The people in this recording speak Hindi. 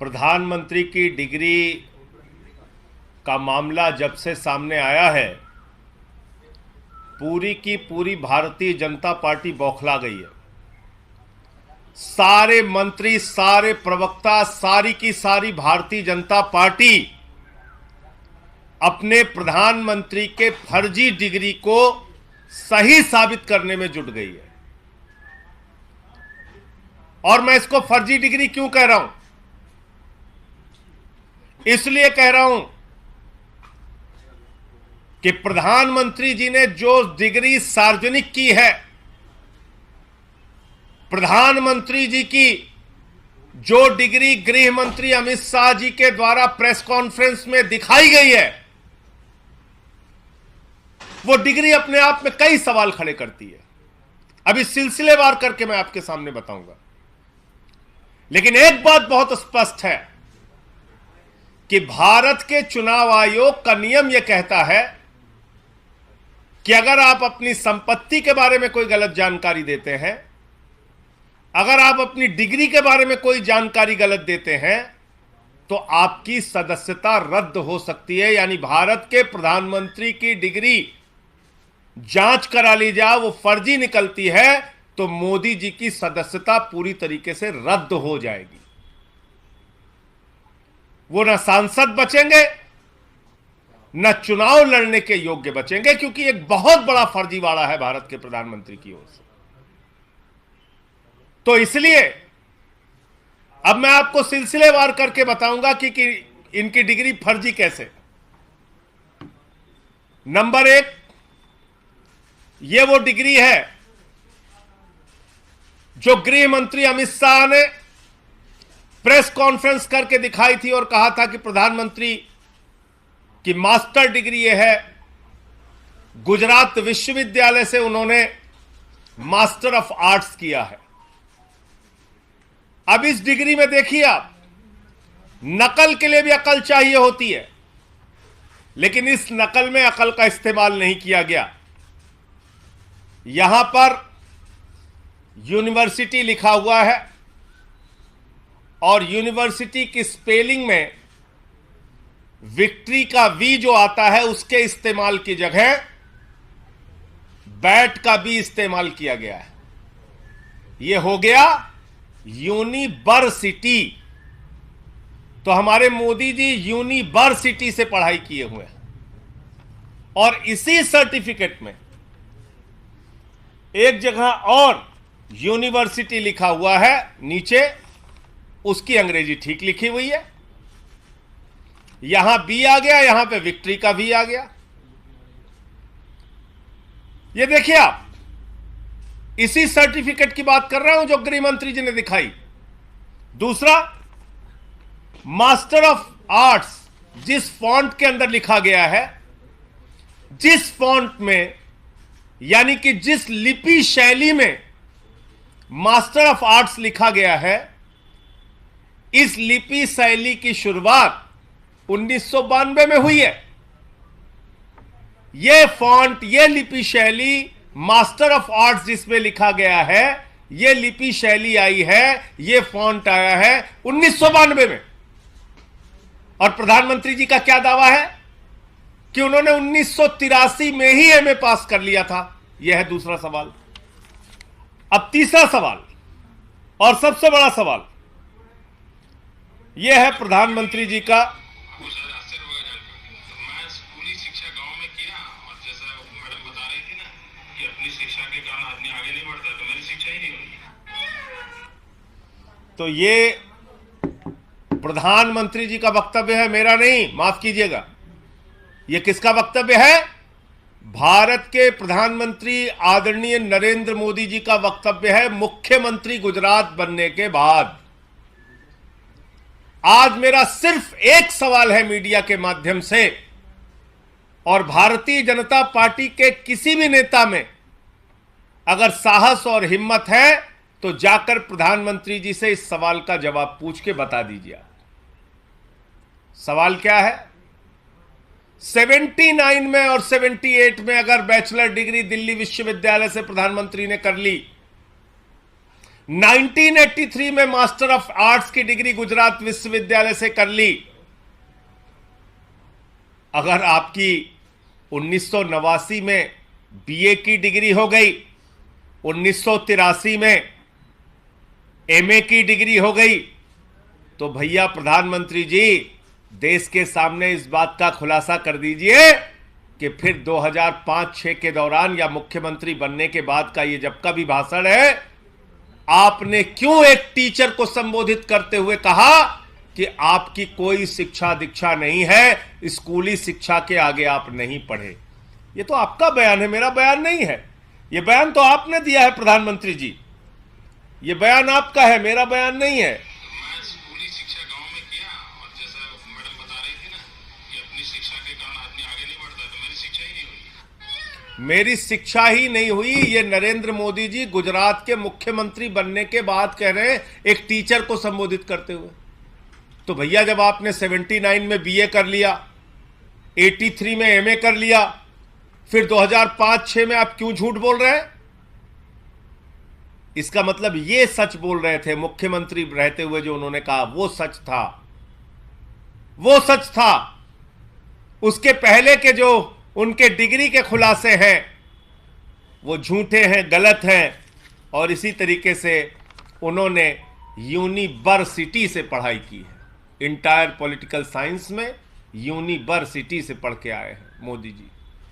प्रधानमंत्री की डिग्री का मामला जब से सामने आया है, पूरी की पूरी भारतीय जनता पार्टी बौखला गई है। सारे मंत्री, सारे प्रवक्ता, सारी की सारी भारतीय जनता पार्टी अपने प्रधानमंत्री के फर्जी डिग्री को सही साबित करने में जुट गई है। और मैं इसको फर्जी डिग्री क्यों कह रहा हूं? इसलिए कह रहा हूं कि प्रधानमंत्री जी ने जो डिग्री सार्वजनिक की है, प्रधानमंत्री जी की जो डिग्री गृह मंत्री अमित शाह जी के द्वारा प्रेस कॉन्फ्रेंस में दिखाई गई है, वो डिग्री अपने आप में कई सवाल खड़े करती है। अभी सिलसिलेवार करके मैं आपके सामने बताऊंगा। लेकिन एक बात बहुत स्पष्ट है कि भारत के चुनाव आयोग का नियम यह कहता है कि अगर आप अपनी संपत्ति के बारे में कोई गलत जानकारी देते हैं, अगर आप अपनी डिग्री के बारे में कोई जानकारी गलत देते हैं, तो आपकी सदस्यता रद्द हो सकती है। यानी भारत के प्रधानमंत्री की डिग्री जांच करा ली जाए, वो फर्जी निकलती है, तो मोदी जी की सदस्यता पूरी तरीके से रद्द हो जाएगी। वो न सांसद बचेंगे, न चुनाव लड़ने के योग्य बचेंगे, क्योंकि एक बहुत बड़ा फर्जीवाड़ा है भारत के प्रधानमंत्री की ओर से। तो इसलिए अब मैं आपको सिलसिलेवार करके बताऊंगा कि इनकी डिग्री फर्जी कैसे। नंबर एक, यह वो डिग्री है जो गृह मंत्री अमित शाह ने प्रेस कॉन्फ्रेंस करके दिखाई थी और कहा था कि प्रधानमंत्री की मास्टर डिग्री यह है। गुजरात विश्वविद्यालय से उन्होंने मास्टर ऑफ आर्ट्स किया है। अब इस डिग्री में देखिए आप, नकल के लिए भी अकल चाहिए होती है, लेकिन इस नकल में अकल का इस्तेमाल नहीं किया गया। यहां पर यूनिवर्सिटी लिखा हुआ है और यूनिवर्सिटी की स्पेलिंग में विक्ट्री का वी जो आता है, उसके इस्तेमाल की जगह बैट का बी इस्तेमाल किया गया है। यह हो गया यूनिवर्सिटी। तो हमारे मोदी जी यूनिवर्सिटी से पढ़ाई किए हुए हैं और इसी सर्टिफिकेट में एक जगह और यूनिवर्सिटी लिखा हुआ है, नीचे उसकी अंग्रेजी ठीक लिखी हुई है। यहां बी आ गया, यहां पे विक्ट्री का भी आ गया। ये देखिए आप, इसी सर्टिफिकेट की बात कर रहा हूं जो गृह मंत्री जी ने दिखाई। दूसरा, मास्टर ऑफ आर्ट्स जिस फॉन्ट के अंदर लिखा गया है, जिस फॉन्ट में, यानी कि जिस लिपि शैली में मास्टर ऑफ आर्ट्स लिखा गया है, इस लिपि शैली की शुरुआत 1992 में हुई है। यह फॉन्ट, यह लिपि शैली, मास्टर ऑफ आर्ट्स जिसमें लिखा गया है, यह लिपि शैली आई है, यह फॉन्ट आया है 1992 में। और प्रधानमंत्री जी का क्या दावा है कि उन्होंने 1983 में ही एमए पास कर लिया था। यह है दूसरा सवाल। अब तीसरा सवाल और सबसे बड़ा सवाल यह है प्रधानमंत्री जी का। स्कूली शिक्षा गांव में किया और जैसा मैडम बता रही थी ना कि अपनी शिक्षा के कारण आदमी आगे नहीं बढ़ता, तो मेरी शिक्षा ही नहीं हुई। तो ये प्रधानमंत्री जी का वक्तव्य है, मेरा नहीं, माफ कीजिएगा। यह किसका वक्तव्य है? भारत के प्रधानमंत्री आदरणीय नरेंद्र मोदी जी का वक्तव्य है, मुख्यमंत्री गुजरात बनने के बाद। आज मेरा सिर्फ एक सवाल है मीडिया के माध्यम से, और भारतीय जनता पार्टी के किसी भी नेता में अगर साहस और हिम्मत है तो जाकर प्रधानमंत्री जी से इस सवाल का जवाब पूछ के बता दीजिए। सवाल क्या है? 79 में और 78 में अगर बैचलर डिग्री दिल्ली विश्वविद्यालय से प्रधानमंत्री ने कर ली, 1983 में मास्टर ऑफ आर्ट्स की डिग्री गुजरात विश्वविद्यालय से कर ली। अगर आपकी 1989 में बीए की डिग्री हो गई, 1983 में एमए की डिग्री हो गई, तो भैया प्रधानमंत्री जी देश के सामने इस बात का खुलासा कर दीजिए कि फिर 2005-6 के दौरान या मुख्यमंत्री बनने के बाद का ये जब का भी भाषण है, आपने क्यों एक टीचर को संबोधित करते हुए कहा कि आपकी कोई शिक्षा दीक्षा नहीं है, स्कूली शिक्षा के आगे आप नहीं पढ़े। ये तो आपका बयान है, मेरा बयान नहीं है। ये बयान तो आपने दिया है प्रधानमंत्री जी, ये बयान आपका है, मेरा बयान नहीं है। मैं स्कूली शिक्षा गांव में किया, और जैसा मैडम बता रही थी ना कि अपनी शिक्षा के कारण आदमी आगे नहीं बढ़ता, तो मेरी शिक्षा ही नहीं हुई। मेरी शिक्षा ही नहीं हुई, ये नरेंद्र मोदी जी गुजरात के मुख्यमंत्री बनने के बाद कह रहे हैं एक टीचर को संबोधित करते हुए। तो भैया जब आपने 79 में बीए कर लिया, 83 में एमए कर लिया, फिर 2005-6 में आप क्यों झूठ बोल रहे हैं? इसका मतलब ये सच बोल रहे थे मुख्यमंत्री रहते हुए, जो उन्होंने कहा वो सच था, वो सच था। उसके पहले के जो उनके डिग्री के खुलासे हैं वो झूठे हैं, गलत हैं। और इसी तरीके से उन्होंने यूनिवर्सिटी से पढ़ाई की है, इंटायर पॉलिटिकल साइंस में यूनिवर्सिटी से पढ़ के आए हैं मोदी जी।